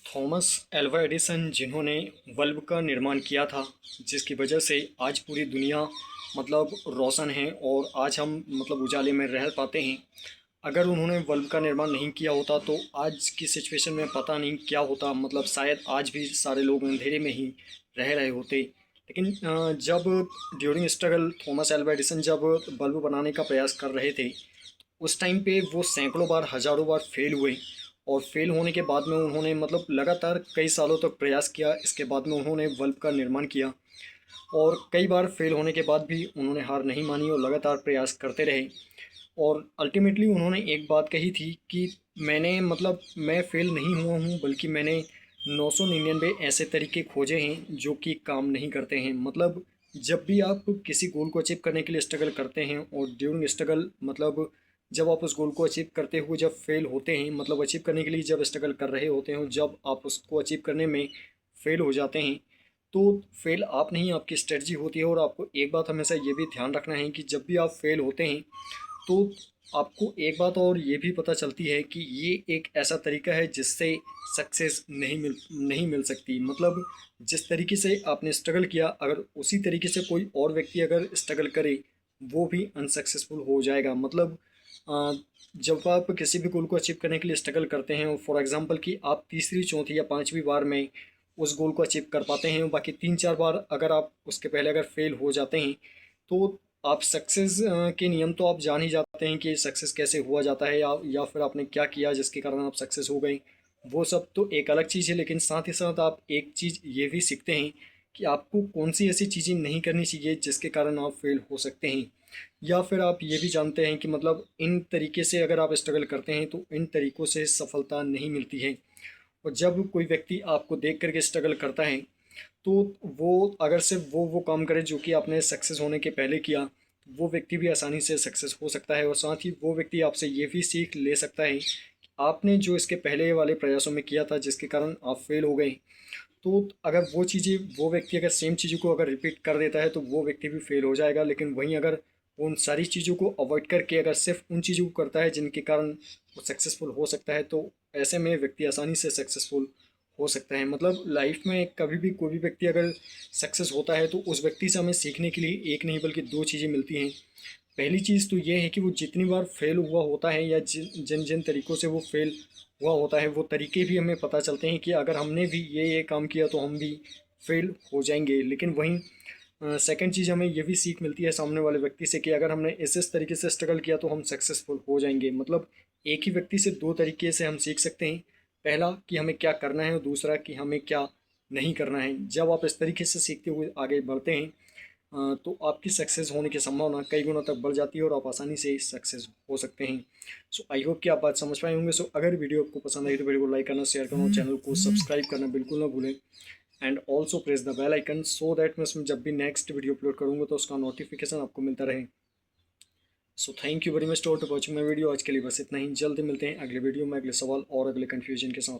Thomas Alva Edison जिन्होंने bulb का निर्माण किया था, जिसकी वजह से आज पूरी दुनिया रोशन है और आज हम उजाले में रह पाते हैं। अगर उन्होंने बल्ब का निर्माण नहीं किया होता तो आज की सिचुएशन में पता नहीं क्या होता, शायद आज भी सारे लोग अंधेरे में ही रह रहे होते। लेकिन जब during struggle Thomas Alva Edison जब बल्ब बनाने का प्रयास कर रहे थे, उस टाइम पे वो सैकड़ों बार हज़ारों बार फेल हुए। और फेल होने के बाद में उन्होंने लगातार कई सालों तक प्रयास किया। इसके बाद में उन्होंने बल्ब का निर्माण किया और कई बार फेल होने के बाद भी उन्होंने हार नहीं मानी और लगातार प्रयास करते रहे। और अल्टीमेटली उन्होंने एक बात कही थी कि मैं फेल नहीं हुआ हूँ, बल्कि मैंने 999 ऐसे तरीके खोजे हैं जो कि काम नहीं करते हैं। जब भी आप किसी गोल को अचीव करने के लिए स्ट्रगल करते हैं और ड्यूरिंग स्ट्रगल जब आप उस गोल को अचीव करते हुए जब फेल होते हैं, अचीव करने के लिए जब स्ट्रगल कर रहे होते हैं, जब आप उसको अचीव करने में फेल हो जाते हैं, तो फेल आप नहीं, आपकी स्ट्रेटजी होती है। और आपको एक बात हमेशा ये भी ध्यान रखना है कि जब भी आप फेल होते हैं तो आपको एक बात और ये भी पता चलती है कि ये एक ऐसा तरीका है जिससे सक्सेस नहीं मिल सकती। जिस तरीके से आपने स्ट्रगल किया, अगर उसी तरीके से कोई और व्यक्ति अगर स्ट्रगल करे, वो भी अनसक्सेसफुल हो जाएगा। अ, जब आप किसी भी गोल को अचीव करने के लिए स्ट्रगल करते हैं, और फॉर एग्जांपल कि आप तीसरी चौथी या पांचवी बार में उस गोल को अचीव कर पाते हैं, बाकी तीन चार बार अगर आप उसके पहले अगर फेल हो जाते हैं, तो आप सक्सेस के नियम तो आप जान ही जाते हैं कि सक्सेस कैसे हुआ जाता है, या फिर आपने क्या किया जिसके कारण आप सक्सेस हो गए। वो सब तो एक अलग चीज़ है, लेकिन साथ ही साथ आप एक चीज़ ये भी सीखते हैं कि आपको कौन सी ऐसी चीज़ें नहीं करनी चाहिए जिसके कारण आप फेल हो सकते हैं। या फिर आप ये भी जानते हैं कि इन तरीके से अगर आप स्ट्रगल करते हैं तो इन तरीक़ों से सफलता नहीं मिलती है। और जब कोई व्यक्ति आपको देख करके स्ट्रगल करता है, तो वो अगर सिर्फ वो काम करे जो कि आपने सक्सेस होने के पहले किया, वो व्यक्ति भी आसानी से सक्सेस हो सकता है। और साथ ही वो व्यक्ति आपसे ये भी सीख ले सकता है कि आपने जो इसके पहले वाले प्रयासों में किया था जिसके कारण आप फेल हो गए, तो अगर वो चीज़ें, वो व्यक्ति अगर सेम चीज़ों को अगर रिपीट कर देता है तो वो व्यक्ति भी फेल हो जाएगा। लेकिन वहीं अगर वो उन सारी चीज़ों को अवॉइड करके अगर सिर्फ उन चीज़ों को करता है जिनके कारण वो सक्सेसफुल हो सकता है, तो ऐसे में व्यक्ति आसानी से सक्सेसफुल हो सकता है। लाइफ में कभी भी कोई भी व्यक्ति अगर सक्सेस होता है तो उस व्यक्ति से हमें सीखने के लिए एक नहीं बल्कि दो चीज़ें मिलती हैं। पहली चीज़ तो ये है कि वो जितनी बार फेल हुआ होता है, या जिन जिन जिन तरीक़ों से वो फेल हुआ होता है, वो तरीके भी हमें पता चलते हैं कि अगर हमने भी ये काम किया तो हम भी फेल हो जाएंगे। लेकिन वहीं सेकंड चीज़ हमें ये भी सीख मिलती है सामने वाले व्यक्ति से कि अगर हमने इस तरीके से स्ट्रगल किया तो हम सक्सेसफुल हो जाएंगे। एक ही व्यक्ति से दो तरीके से हम सीख सकते हैं। पहला कि हमें क्या करना है, और दूसरा कि हमें क्या नहीं करना है। जब आप इस तरीके से सीखते हुए आगे बढ़ते हैं, तो आपकी सक्सेस होने की संभावना कई गुना तक बढ़ जाती है और आप आसानी से सक्सेस हो सकते हैं। सो आई होप कि आप बात समझ पाए होंगे। सो अगर वीडियो आपको पसंद आई तो वीडियो को लाइक करना, शेयर करना, चैनल को सब्सक्राइब करना बिल्कुल ना भूलें। And also press the bell icon so that मैं उसमें जब भी नेक्स्ट वीडियो अपलोड करूँगा तो उसका नोटिफिकेशन आपको मिलता रहे। So thank you very much for watching my video. आज के लिए बस इतना ही। जल्दी मिलते हैं अगले वीडियो में, अगले सवाल और अगले कन्फ्यूजन के साथ।